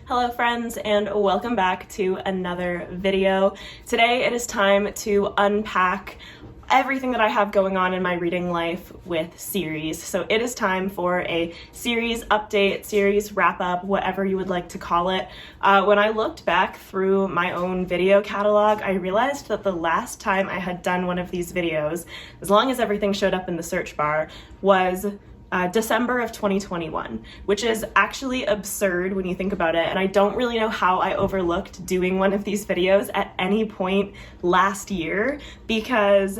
Hello friends, and welcome back to another video. Today it is time to unpack everything that I have going on in my reading life with series. So it is time for a series update, series wrap up, whatever you would like to call it. When I looked back through my own video catalog, I realized that the last time I had done one of these videos, as long as everything showed up in the search bar, was December of 2021, which is actually absurd when you think about it, and I don't really know how I overlooked doing one of these videos at any point last year, because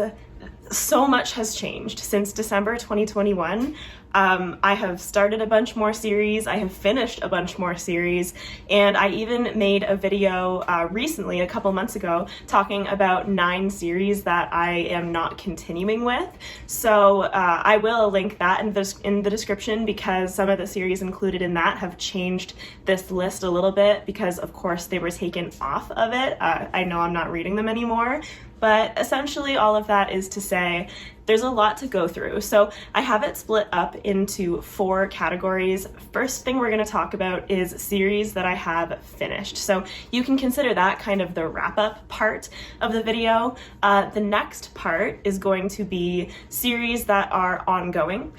so much has changed since December 2021. I have started a bunch more series, I have finished a bunch more series, and I even made a video recently, a couple months ago, talking about 9 series that I am not continuing with. So I will link that in the description, because some of the series included in that have changed this list a little bit because of course they were taken off of it. I know I'm not reading them anymore, but essentially all of that is to say there's a lot to go through. So I have it split up into 4 categories. First thing we're going to talk about is series that I have finished. So you can consider that kind of the wrap-up part of the video. The next part is going to be series that are ongoing.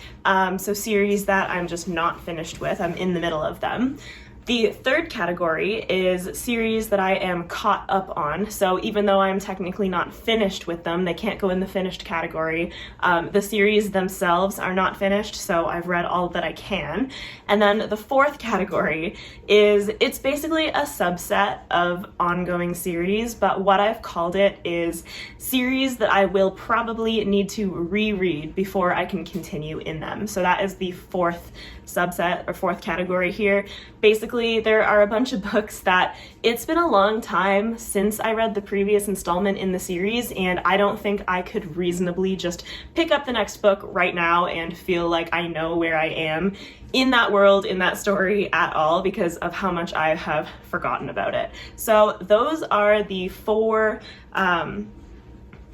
So series that I'm just not finished with, I'm in the middle of them. The third category is series that I am caught up on. So even though I'm technically not finished with them, they can't go in the finished category. The series themselves are not finished, so I've read all that I can. And then the fourth category is, it's basically a subset of ongoing series, but what I've called it is series that I will probably need to reread before I can continue in them. So that is the fourth subset or fourth category here. Basically, there are a bunch of books that it's been a long time since I read the previous installment in the series, and I don't think I could reasonably just pick up the next book right now and feel like I know where I am in that world, in that story at all, because of how much I have forgotten about it. So those are the 4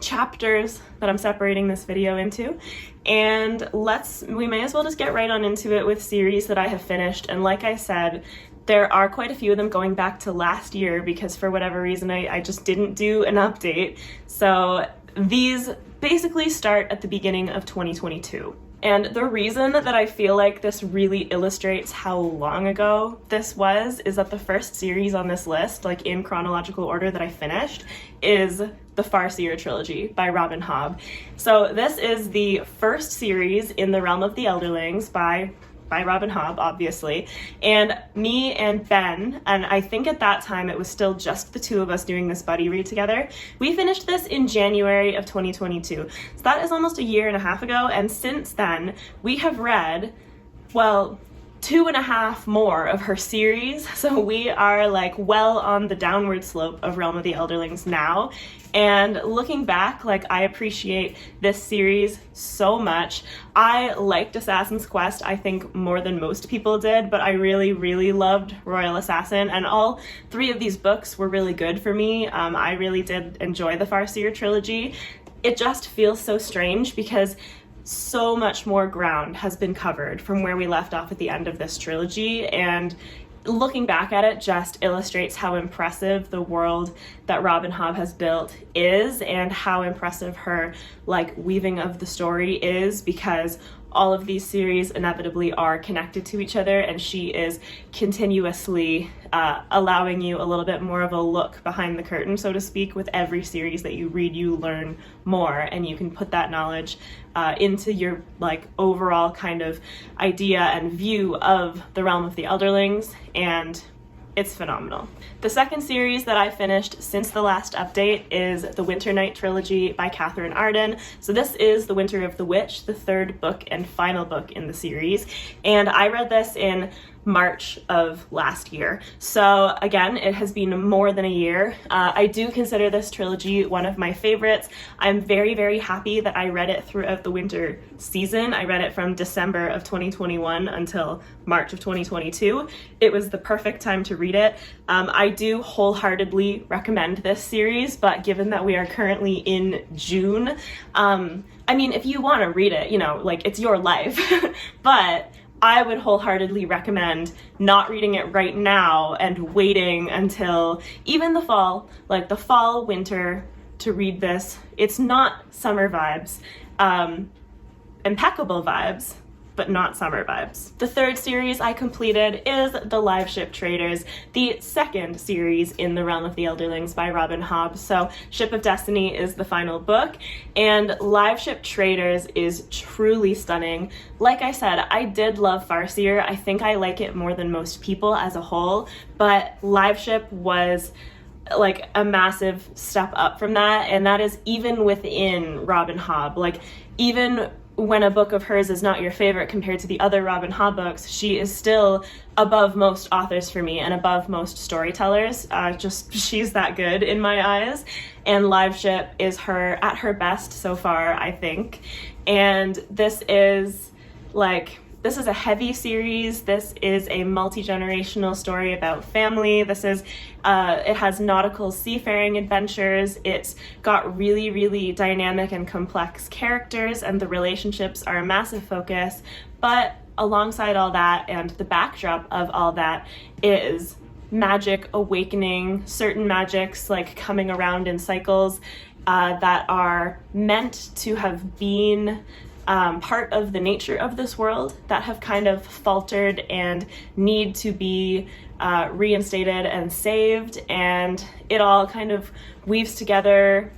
chapters that I'm separating this video into, and we may as well just get right on into it with series that I have finished. And like I said, there are quite a few of them going back to last year because for whatever reason I just didn't do an update. So these basically start at the beginning of 2022. And the reason that I feel like this really illustrates how long ago this was is that the first series on this list, like in chronological order that I finished, is the Farseer trilogy by Robin Hobb. So this is the first series in the realm of the Elderlings by Robin Hobb, obviously, and me and Ben, and I think at that time it was still just the 2 of us doing this buddy read together. We finished this in January of 2022. So that is almost a year and a half ago, and since then we have read, well, 2.5 more of her series, so we are like well on the downward slope of Realm of the Elderlings now. And looking back, like, I appreciate this series so much. I liked Assassin's Quest, I think, more than most people did, but I really, really loved Royal Assassin, and all 3 of these books were really good for me. I really did enjoy the Farseer trilogy. It just feels so strange because so much more ground has been covered from where we left off at the end of this trilogy, and looking back at it just illustrates how impressive the world that Robin Hobb has built is, and how impressive her weaving of the story is, because all of these series inevitably are connected to each other, and she is continuously allowing you a little bit more of a look behind the curtain, so to speak. With every series that you read, you learn more, and you can put that knowledge into your overall kind of idea and view of the Realm of the Elderlings, and it's phenomenal. The second series that I finished since the last update is the Winter Night trilogy by Catherine Arden. So this is The Winter of the Witch, the 3rd book and final book in the series, and I read this in March of last year. So again, it has been more than a year. I do consider this trilogy one of my favorites. I'm very, very happy that I read it throughout the winter season. I read it from December of 2021 until March of 2022. It was the perfect time to read it. I do wholeheartedly recommend this series, but given that we are currently in June, I mean, if you want to read it, it's your life, but I would wholeheartedly recommend not reading it right now and waiting until even the fall, like the fall, winter, to read this. It's not summer vibes, impeccable vibes, but not summer vibes. The third series I completed is The Live Ship Traders, the second series in the Realm of the Elderlings by Robin Hobb. So Ship of Destiny is the final book, and Live Ship Traders is truly stunning. Like I said, I did love Farseer. I think I like it more than most people as a whole, but Live Ship was like a massive step up from that, and that is even within Robin Hobb. Like, even when a book of hers is not your favorite compared to the other Robin Hobb books, she is still above most authors for me and above most storytellers. She's that good in my eyes. And Live Ship is her at her best so far, I think. And this is a heavy series. This is a multi-generational story about family. It has nautical seafaring adventures. It's got really, really dynamic and complex characters, and the relationships are a massive focus. But alongside all that, and the backdrop of all that, is magic awakening, certain magics like coming around in cycles that are meant to have been part of the nature of this world, that have kind of faltered and need to be reinstated and saved, and it all kind of weaves together.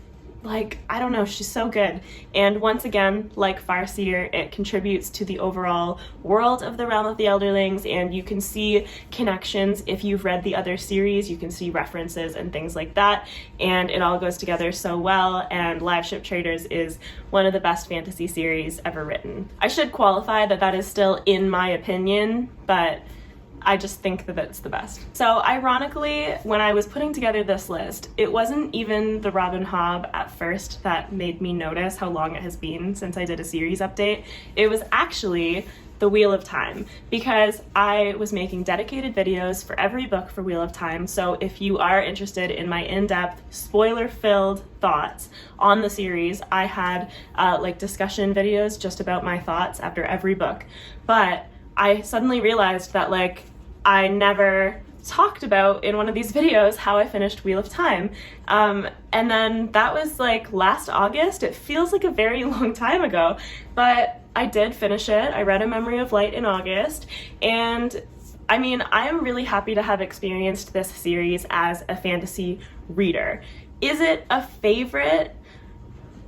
Like, I don't know, she's so good. And once again, like Farseer, it contributes to the overall world of the Realm of the Elderlings, and you can see connections. If you've read the other series, you can see references and things like that, and it all goes together so well. And Live Ship Traders is one of the best fantasy series ever written. I should qualify that that is still in my opinion, but I just think that it's the best. So ironically, when I was putting together this list, it wasn't even the Robin Hobb at first that made me notice how long it has been since I did a series update. It was actually the Wheel of Time, because I was making dedicated videos for every book for Wheel of Time. So if you are interested in my in-depth, spoiler-filled thoughts on the series, I had discussion videos just about my thoughts after every book. But I suddenly realized that I never talked about in one of these videos how I finished Wheel of Time. And then that was last August. It feels like a very long time ago, but I did finish it. I read A Memory of Light in August, and I mean, I am really happy to have experienced this series as a fantasy reader. Is it a favorite?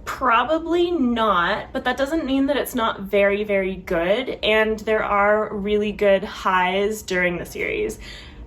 Probably not, but that doesn't mean that it's not very, very good, and there are really good highs during the series.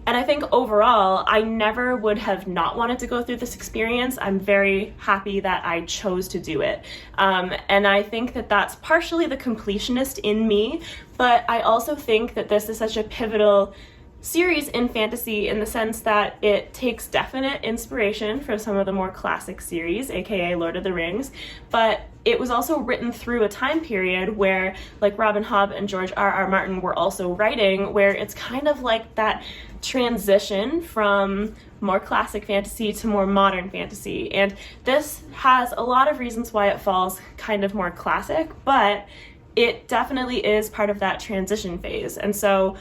And I think overall, I never would have not wanted to go through this experience. I'm very happy that I chose to do it. And I think that that's partially the completionist in me, but I also think that this is such a pivotal series in fantasy in the sense that it takes definite inspiration from some of the more classic series, aka Lord of the Rings, but it was also written through a time period where Robin Hobb and George R.R. Martin were also writing, where it's kind of like that transition from more classic fantasy to more modern fantasy. And this has a lot of reasons why it falls kind of more classic, but it definitely is part of that transition phase. And so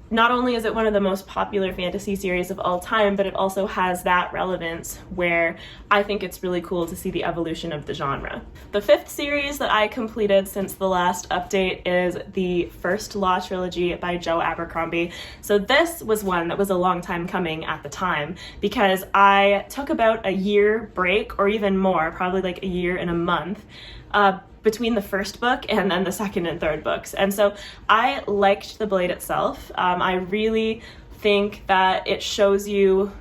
not only is it one of the most popular fantasy series of all time, but it also has that relevance where I think it's really cool to see the evolution of the genre. The fifth series that I completed since the last update is the First Law trilogy by Joe Abercrombie. So this was one that was a long time coming at the time, because I took about a year break, or even more, probably a year and a month, between the first book and then the second and third books. And so I liked the Blade itself. I really think that it shows you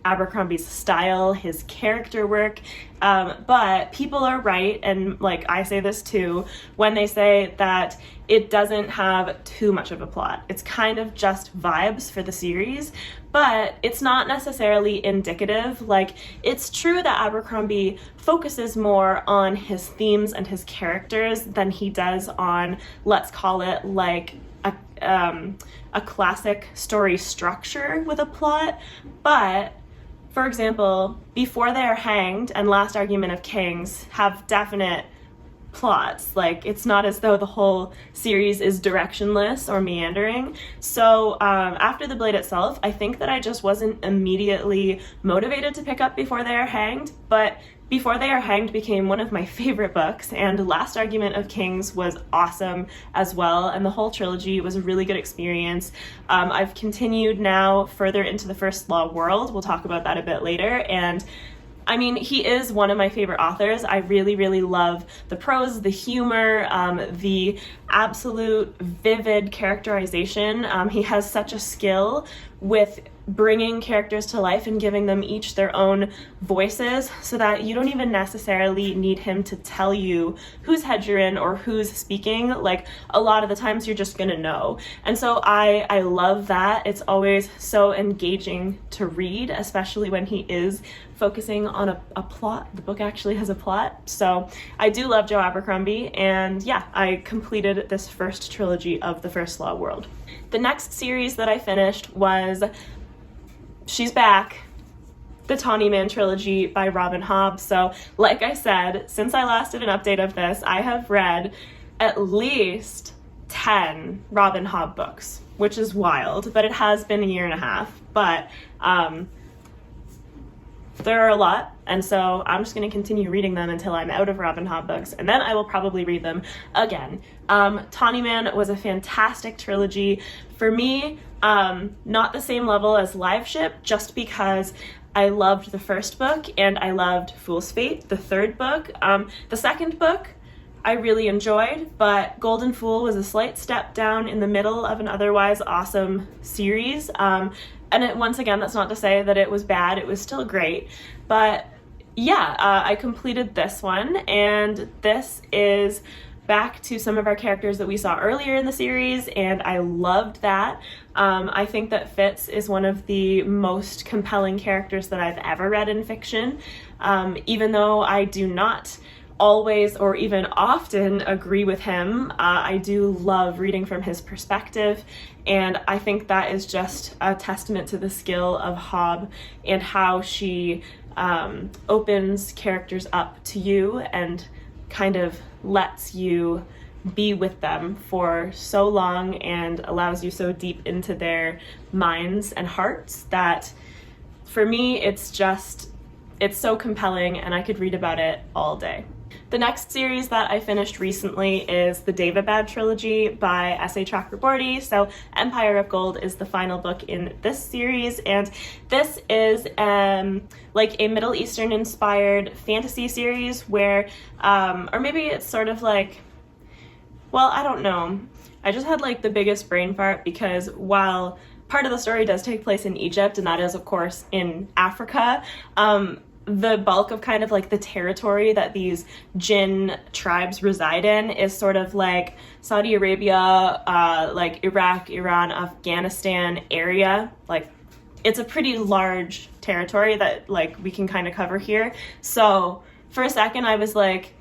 Abercrombie's style, his character work, but people are right, and I say this too, when they say that it doesn't have too much of a plot. It's kind of just vibes for the series, but it's not necessarily indicative. It's true that Abercrombie focuses more on his themes and his characters than he does on, let's call it a classic story structure with a plot. But for example, Before They Are Hanged and Last Argument of Kings have definite plots. Like, it's not as though the whole series is directionless or meandering. So after The Blade itself, I think that I just wasn't immediately motivated to pick up Before They Are Hanged, but Before They Are Hanged became one of my favorite books, and Last Argument of Kings was awesome as well, and the whole trilogy was a really good experience. I've continued now further into the First Law world. We'll talk about that a bit later, and I mean, he is one of my favorite authors. I really, really love the prose, the humor, the absolute vivid characterization. He has such a skill with bringing characters to life and giving them each their own voices so that you don't even necessarily need him to tell you whose head you're in or who's speaking. Like, a lot of the times you're just gonna know. And so I love that. It's always so engaging to read, especially when he is focusing on a plot. The book actually has a plot. So I do love Joe Abercrombie, and yeah, I completed this first trilogy of the First Law world. The next series that I finished was, she's back, the Tawny Man trilogy by Robin Hobb. So like I said, since I last did an update of this, I have read at least 10 Robin Hobb books, which is wild, but it has been a year and a half. But there are a lot, and so I'm just going to continue reading them until I'm out of Robin Hobb books, and then I will probably read them again. Tawny Man was a fantastic trilogy. For me, not the same level as Live Ship, just because I loved the first book, and I loved Fool's Fate, the third book. The second book I really enjoyed, but Golden Fool was a slight step down in the middle of an otherwise awesome series. Once again, that's not to say that it was bad, it was still great. But yeah, I completed this one, and this is back to some of our characters that we saw earlier in the series, and I loved that. I think that Fitz is one of the most compelling characters that I've ever read in fiction, even though I do not always or even often agree with him. I do love reading from his perspective, and I think that is just a testament to the skill of Hobb and how she opens characters up to you and kind of lets you be with them for so long and allows you so deep into their minds and hearts that for me it's so compelling, and I could read about it all day. The next series that I finished recently is the Daevabad trilogy by S.A. Chakraborty. So Empire of Gold is the final book in this series, and this is like a Middle Eastern inspired fantasy series where, or maybe it's sort of like, well, I don't know. I just had like the biggest brain fart because while part of the story does take place in Egypt, and that is of course in Africa, the bulk of kind of like the territory that these jinn tribes reside in is sort of like Saudi Arabia, like Iraq, Iran, Afghanistan area. Like, it's a pretty large territory that like we can kind of cover here. So for a second I was like,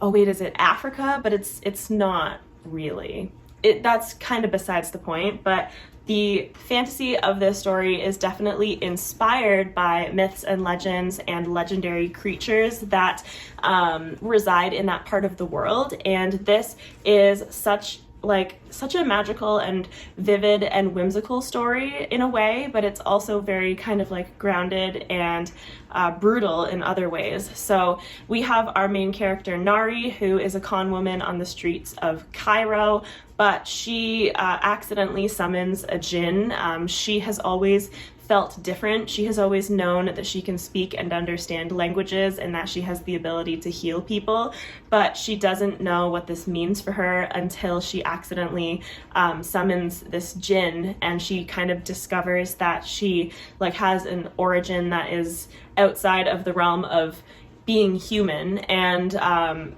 oh wait, is it Africa? But it's not really. That's kind of besides the point, but the fantasy of this story is definitely inspired by myths and legends and legendary creatures that reside in that part of the world. And this is such a magical and vivid and whimsical story in a way, but it's also very kind of like grounded and brutal in other ways. So we have our main character Nari, who is a con woman on the streets of Cairo, but she accidentally summons a jinn. She has always felt different. She has always known that she can speak and understand languages and that she has the ability to heal people, but she doesn't know what this means for her until she accidentally summons this jinn, and she kind of discovers that she like has an origin that is outside of the realm of being human. And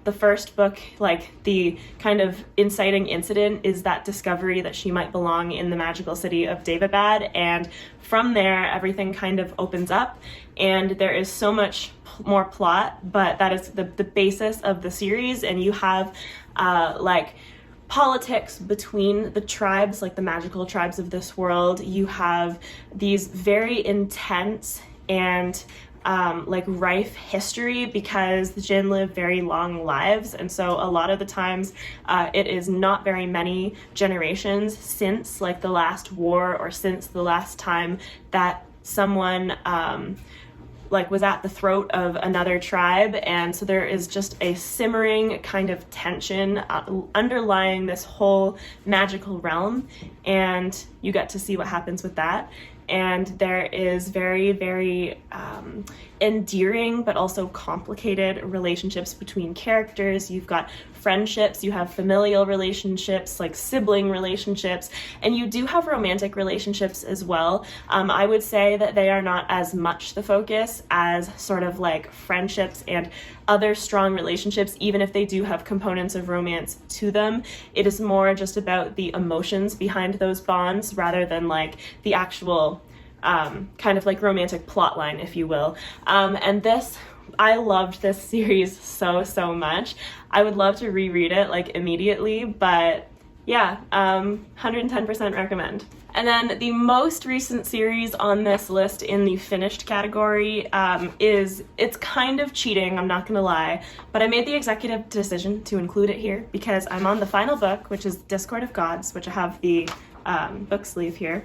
the first book, like the kind of inciting incident is that discovery that she might belong in the magical city of Daevabad, and from there everything kind of opens up and there is so much more plot, but that is the basis of the series. And you have like politics between the tribes, like the magical tribes of this world. You have these very intense and like rife history because the Jin live very long lives, and so a lot of the times it is not very many generations since like the last war or since the last time that someone like was at the throat of another tribe, and so there is just a simmering kind of tension underlying this whole magical realm, and you get to see what happens with that. And there is very, very endearing but also complicated relationships between characters. You've got friendships, you have familial relationships, like sibling relationships, and you do have romantic relationships as well. I would say that they are not as much the focus as sort of like friendships and other strong relationships, even if they do have components of romance to them. It is more just about the emotions behind those bonds rather than like the actual kind of like romantic plot line, if you will. And I loved this series so much. I would love to reread it like immediately, but yeah, 110% recommend. And then the most recent series on this list in the finished category it's kind of cheating, I'm not gonna lie, but I made the executive decision to include it here because I'm on the final book, which is Discord of Gods, which I have the book sleeve here.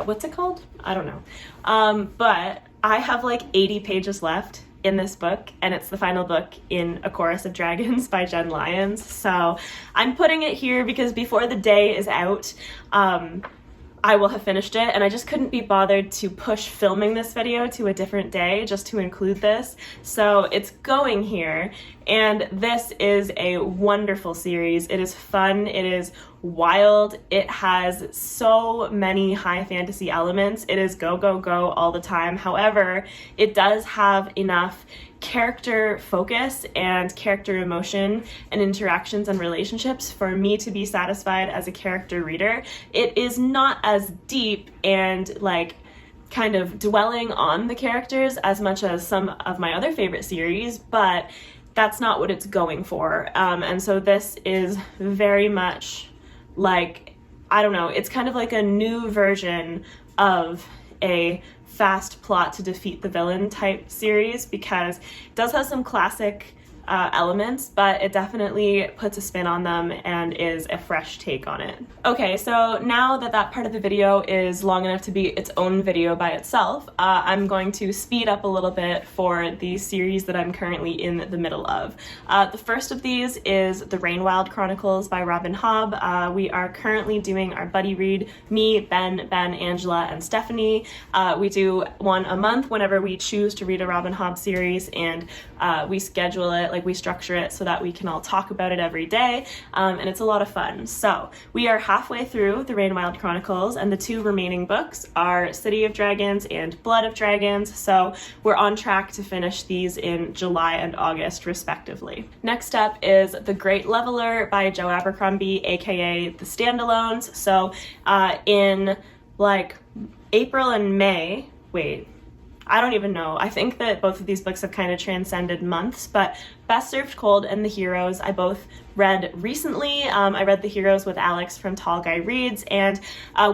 What's it called? I don't know. But I have like 80 pages left in this book, and it's the final book in A Chorus of Dragons by Jen Lyons. So I'm putting it here because before the day is out, I will have finished it, and I just couldn't be bothered to push filming this video to a different day just to include this. So it's going here, and this is a wonderful series. It is fun, it is wild, it has so many high fantasy elements. It is go, go, go all the time. However, it does have enough character focus and character emotion and interactions and relationships for me to be satisfied as a character reader. It is not as deep and like kind of dwelling on the characters as much as some of my other favorite series, but that's not what it's going for. And so this is very much like, I don't know, it's kind of like a new version of a fast plot to defeat the villain type series because it does have some classic elements, but it definitely puts a spin on them and is a fresh take on it. Okay, so now that part of the video is long enough to be its own video by itself, I'm going to speed up a little bit for the series that I'm currently in the middle of. The first of these is The Rainwild Chronicles by Robin Hobb. We are currently doing our buddy read, me, Ben, Angela, and Stephanie. We do one a month whenever we choose to read a Robin Hobb series, and we schedule it, like we structure it so that we can all talk about it every day, and it's a lot of fun. So we are halfway through The Rainwild Chronicles, and the two remaining books are City of Dragons and Blood of Dragons, so we're on track to finish these in July and August respectively. Next up is The Great Leveler by Joe Abercrombie, aka The Standalones. So in like April and May, I don't even know. I think that both of these books have kind of transcended months, but Best Served Cold and The Heroes I both read recently. I read The Heroes with Alex from Tall Guy Reads, and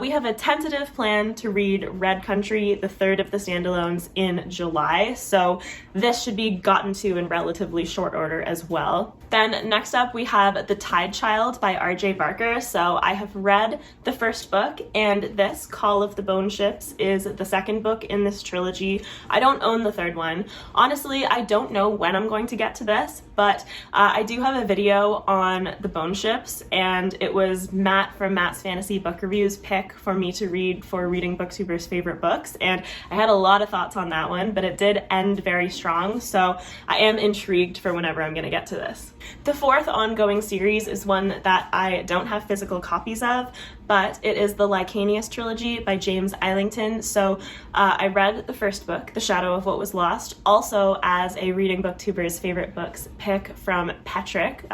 we have a tentative plan to read Red Country, the third of the standalones, in July, so this should be gotten to in relatively short order as well. Then next up we have The Tide Child by R.J. Barker. So I have read the first book, and this, Call of the Bone Ships, is the second book in this trilogy. I don't own the third one. Honestly, I don't know when I'm going to get to this, but I do have a video on the Bone Ships, and it was Matt from Matt's Fantasy Book Reviews pick for me to read for Reading Booktuber's favorite books, and I had a lot of thoughts on that one, but it did end very strong, so I am intrigued for whenever I'm going to get to this. The fourth ongoing series is one that I don't have physical copies of, but it is the Licanius trilogy by James Islington. So I read the first book, The Shadow of What Was Lost, also as a Reading Booktuber's favorite books pick from Patrick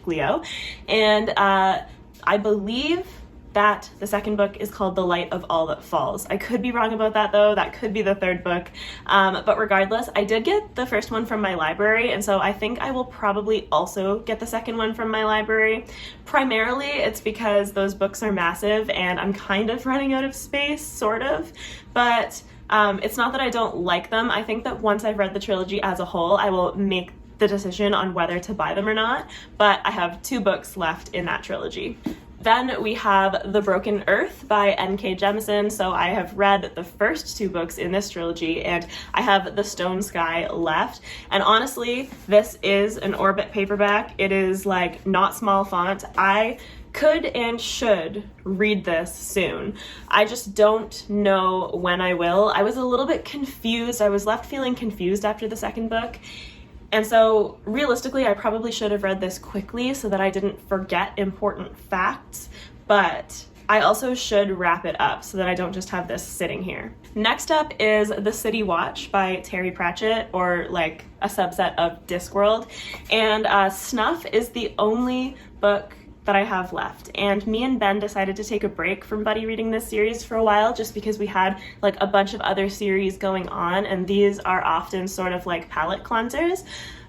Leo, and I believe that the second book is called The Light of All That Falls. I could be wrong about that though, that could be the third book, but regardless, I did get the first one from my library, and so I think I will probably also get the second one from my library. Primarily, it's because those books are massive and I'm kind of running out of space, sort of, but It's not that I don't like them. I think that once I've read the trilogy as a whole, I will make the decision on whether to buy them or not, but I have 2 books left in that trilogy. Then we have The Broken Earth by N.K. Jemisin. So I have read the first 2 books in this trilogy, and I have The Stone Sky left. And honestly, this is an Orbit paperback. It is like not small font. I could and should read this soon. I just don't know when I will. I was a little bit confused. I was left feeling confused after the second book. And so realistically, I probably should have read this quickly so that I didn't forget important facts, but I also should wrap it up so that I don't just have this sitting here. Next up is The City Watch by Terry Pratchett, or like a subset of Discworld. And Snuff is the only book that I have left. And me and Ben decided to take a break from buddy reading this series for a while, just because we had like a bunch of other series going on, and these are often sort of like palate cleansers.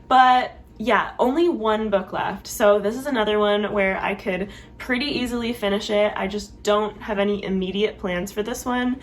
But yeah, only 1 book left. So this is another one where I could pretty easily finish it. I just don't have any immediate plans for this one.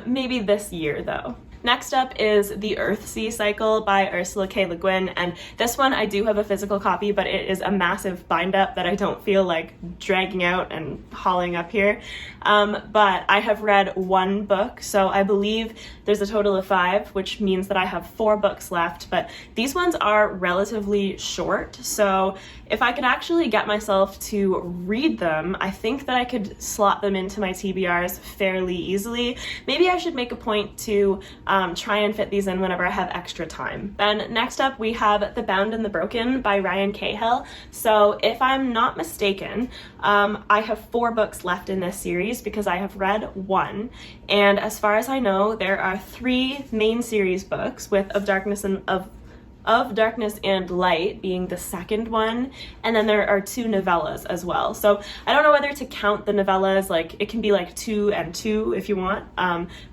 Maybe this year though. Next up is The Earthsea Cycle by Ursula K. Le Guin, and this one I do have a physical copy, but it is a massive bind-up that I don't feel like dragging out and hauling up here. But I have read 1 book, so I believe there's a total of 5, which means that I have 4 books left, but these ones are relatively short, so if I could actually get myself to read them, I think that I could slot them into my TBRs fairly easily. Maybe I should make a point to try and fit these in whenever I have extra time. Then next up we have The Bound and the Broken by Ryan Cahill. So if I'm not mistaken, I have 4 books left in this series because I have read 1. And as far as I know, there are 3 main series books, with Of Darkness and Light being the second one, and then there are 2 novellas as well. So I don't know whether to count the novellas, like it can be like 2 and 2 if you want,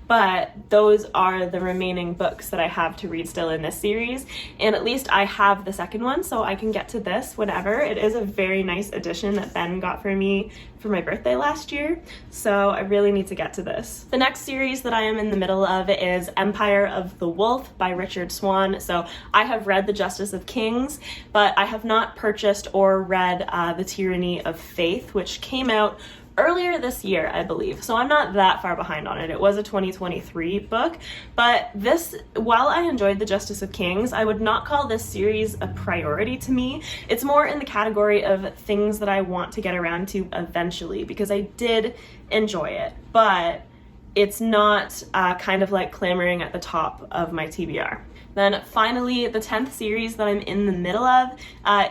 but those are the remaining books that I have to read still in this series, and at least I have the second one, so I can get to this whenever. It is a very nice edition that Ben got for me for my birthday last year, so I really need to get to this. The next series that I am in the middle of is Empire of the Wolf by Richard Swan. So I have read The Justice of Kings, but I have not purchased or read The Tyranny of Faith, which came out earlier this year, I believe. So I'm not that far behind on it. It was a 2023 book, but this, while I enjoyed The Justice of Kings, I would not call this series a priority to me. It's more in the category of things that I want to get around to eventually, because I did enjoy it, but it's not kind of like clamoring at the top of my TBR. Then finally, the 10th series that I'm in the middle of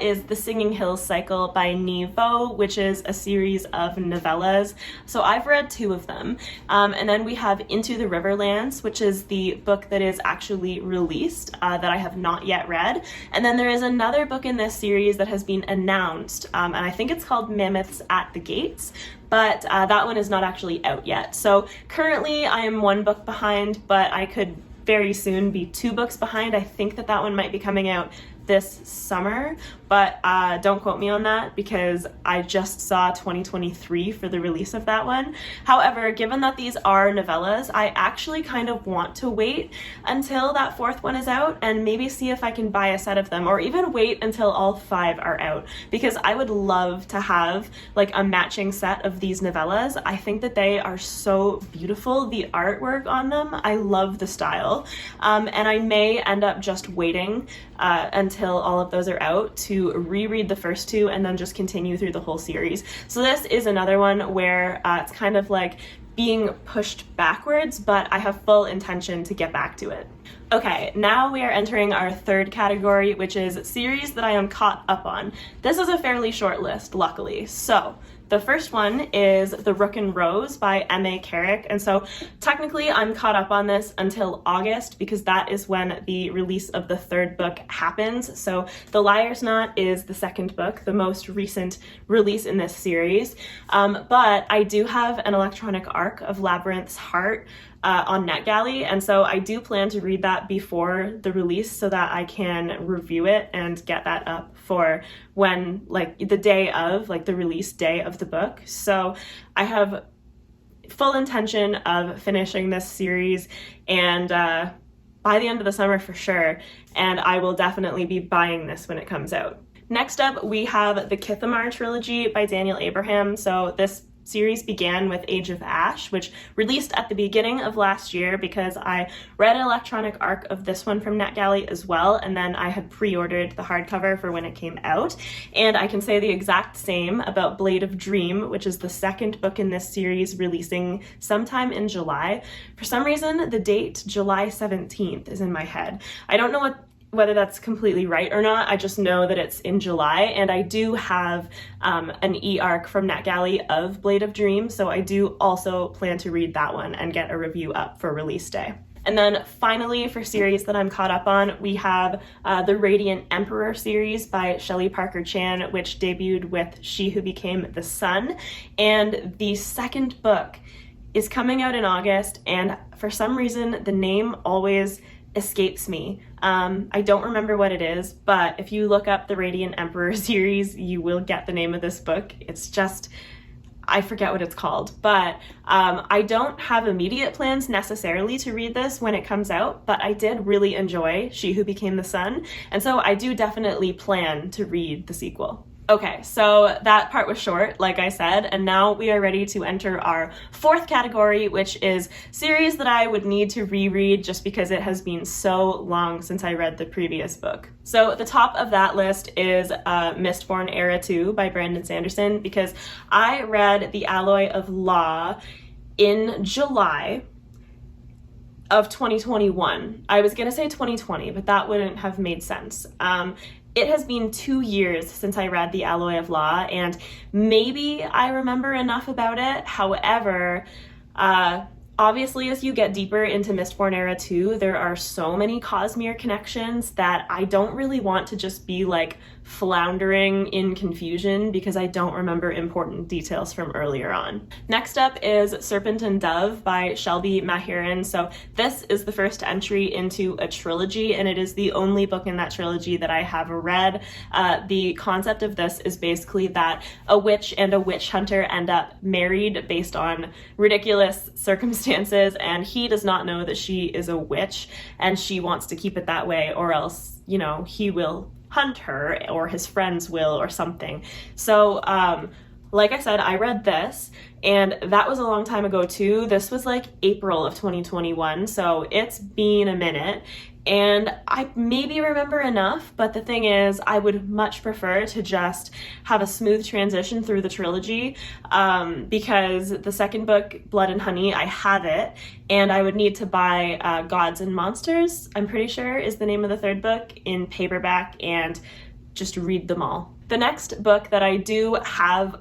is The Singing Hills Cycle by Neve Vo, which is a series of novellas. So I've read 2 of them. And then we have Into the Riverlands, which is the book that is actually released that I have not yet read. And then there is another book in this series that has been announced, and I think it's called Mammoths at the Gates. But that one is not actually out yet. So currently I am 1 book behind, but I could very soon be 2 books behind. I think that one might be coming out this summer, but don't quote me on that because I just saw 2023 for the release of that one. However, given that these are novellas, I actually kind of want to wait until that 4th one is out and maybe see if I can buy a set of them, or even wait until all 5 are out, because I would love to have like a matching set of these novellas. I think that they are so beautiful. The artwork on them, I love the style, and I may end up just waiting until all of those are out to reread the first 2 and then just continue through the whole series. So this is another one where it's kind of like being pushed backwards, but I have full intention to get back to it. Okay, now we are entering our 3rd category, which is series that I am caught up on. This is a fairly short list, luckily. So the first one is The Rook and Rose by M.A. Carrick, and so technically I'm caught up on this until August because that is when the release of the 3rd book happens. So The Liar's Knot is the 2nd book, the most recent release in this series, but I do have an electronic arc of Labyrinth's Heart on NetGalley, and so I do plan to read that before the release so that I can review it and get that up for when, like, the day of, like, the release day of the book. So I have full intention of finishing this series, and by the end of the summer for sure, and I will definitely be buying this when it comes out. Next up, we have the Kithamar trilogy by Daniel Abraham. So this series began with Age of Ash, which released at the beginning of last year because I read an electronic arc of this one from NetGalley as well, and then I had pre-ordered the hardcover for when it came out. And I can say the exact same about Blade of Dream, which is the second book in this series, releasing sometime in July. For some reason, the date July 17th is in my head. I don't know whether that's completely right or not. I just know that it's in July, and I do have an e-arc from NetGalley of Blade of Dream, so I do also plan to read that one and get a review up for release day. And then finally, for series that I'm caught up on, we have the Radiant Emperor series by Shelley Parker Chan, which debuted with She Who Became the Sun, and the second book is coming out in August, and for some reason the name always escapes me. I don't remember what it is, but if you look up the Radiant Emperor series, you will get the name of this book. It's just, I forget what it's called, but I don't have immediate plans necessarily to read this when it comes out, but I did really enjoy She Who Became the Sun, and so I do definitely plan to read the sequel. Okay, so that part was short, like I said, and now we are ready to enter our fourth category, which is series that I would need to reread just because it has been so long since I read the previous book. So the top of that list is Mistborn Era 2 by Brandon Sanderson, because I read The Alloy of Law in July of 2021. I was gonna say 2020, but that wouldn't have made sense. It has been 2 years since I read The Alloy of Law, and maybe I remember enough about it. However, obviously, as you get deeper into Mistborn Era 2, there are so many Cosmere connections that I don't really want to just be like floundering in confusion because I don't remember important details from earlier on. Next up is Serpent and Dove by Shelby Mahiran. So this is the first entry into a trilogy, and it is the only book in that trilogy that I have read. The concept of this is basically that a witch and a witch hunter end up married based on ridiculous circumstances, and he does not know that she is a witch, and she wants to keep it that way, or else, you know, he will hunt her, or his friends will, or something. So like I said, I read this, and that was a long time ago too. This was like April of 2021, so it's been a minute, and I maybe remember enough, but the thing is, I would much prefer to just have a smooth transition through the trilogy, because the second book, Blood and Honey, I have it, and I would need to buy Gods and Monsters, I'm pretty sure is the name of the third book, in paperback, and just read them all. The next book that I do have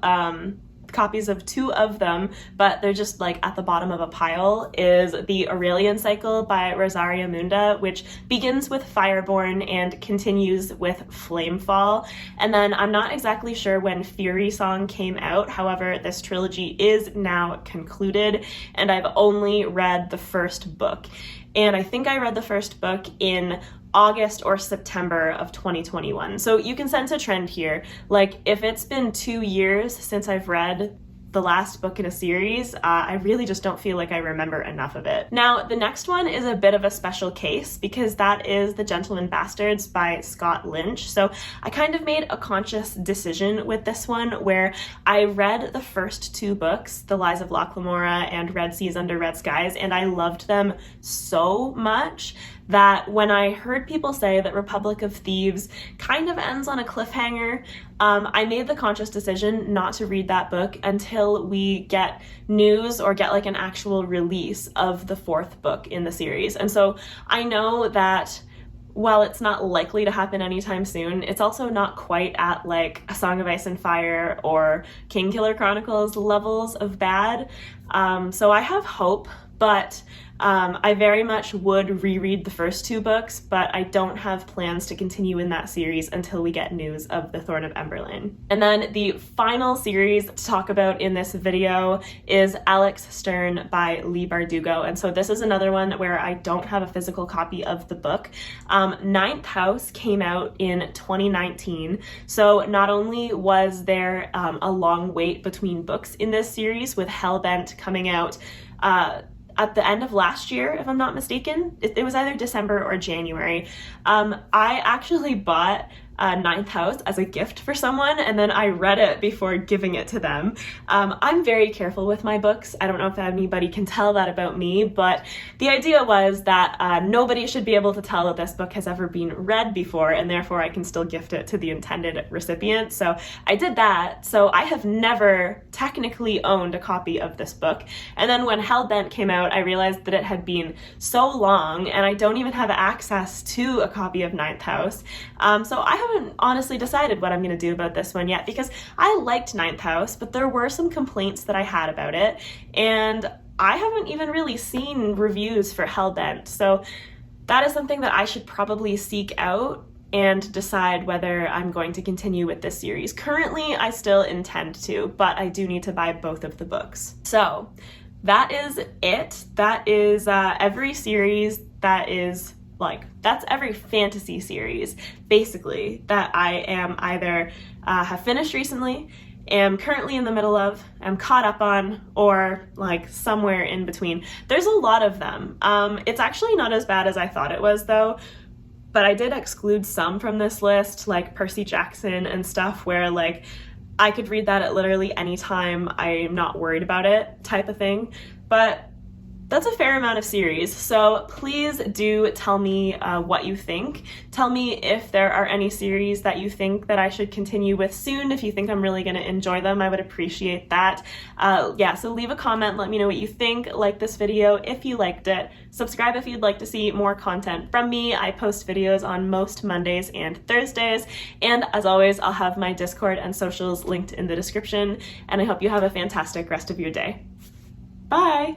copies of 2 of them, but they're just like at the bottom of a pile, is the Aurelian Cycle by Rosaria Munda, which begins with Fireborn and continues with Flamefall. And then I'm not exactly sure when Fury Song came out, however, this trilogy is now concluded, and I've only read the first book. And I think I read the first book in August or September of 2021. So you can sense a trend here. Like, if it's been 2 years since I've read the last book in a series, I really just don't feel like I remember enough of it. Now, the next one is a bit of a special case because that is The Gentleman Bastards by Scott Lynch. So I kind of made a conscious decision with this one where I read the first 2 books, The Lies of Locke Lamora and Red Seas Under Red Skies, and I loved them so much that when I heard people say that Republic of Thieves kind of ends on a cliffhanger, I made the conscious decision not to read that book until we get news or get like an actual release of the 4th book in the series. And so I know that while it's not likely to happen anytime soon, it's also not quite at like A Song of Ice and Fire or Kingkiller Chronicles levels of bad. So I have hope, but I very much would reread the first 2 books, but I don't have plans to continue in that series until we get news of The Thorn of Emberlin. And then the final series to talk about in this video is Alex Stern by Leigh Bardugo. And so this is another one where I don't have a physical copy of the book. Ninth House came out in 2019. So not only was there a long wait between books in this series, with Hellbent coming out at the end of last year, if I'm not mistaken. It was either December or January. I actually bought Ninth House as a gift for someone, and then I read it before giving it to them. I'm very careful with my books. I don't know if anybody can tell that about me, but the idea was that nobody should be able to tell that this book has ever been read before, and therefore I can still gift it to the intended recipient. So I did that. So I have never technically owned a copy of this book. And then when Hellbent came out, I realized that it had been so long, and I don't even have access to a copy of Ninth House. So I haven't honestly decided what I'm going to do about this one yet, because I liked Ninth House, but there were some complaints that I had about it, and I haven't even really seen reviews for Hellbent. So that is something that I should probably seek out and decide whether I'm going to continue with this series. Currently, I still intend to, but I do need to buy both of the books. So that is it. That is every series that is that's every fantasy series, basically, that I am either have finished recently, am currently in the middle of, am caught up on, or somewhere in between. There's a lot of them. It's actually not as bad as I thought it was, though, but I did exclude some from this list, like Percy Jackson and stuff, where I could read that at literally any time, I'm not worried about it, type of thing. But that's a fair amount of series, so please do tell me what you think. Tell me if there are any series that you think that I should continue with soon. If you think I'm really going to enjoy them, I would appreciate that. Yeah, so leave a comment, let me know what you think. Like this video if you liked it. Subscribe if you'd like to see more content from me. I post videos on most Mondays and Thursdays, and as always, I'll have my Discord and socials linked in the description, and I hope you have a fantastic rest of your day. Bye!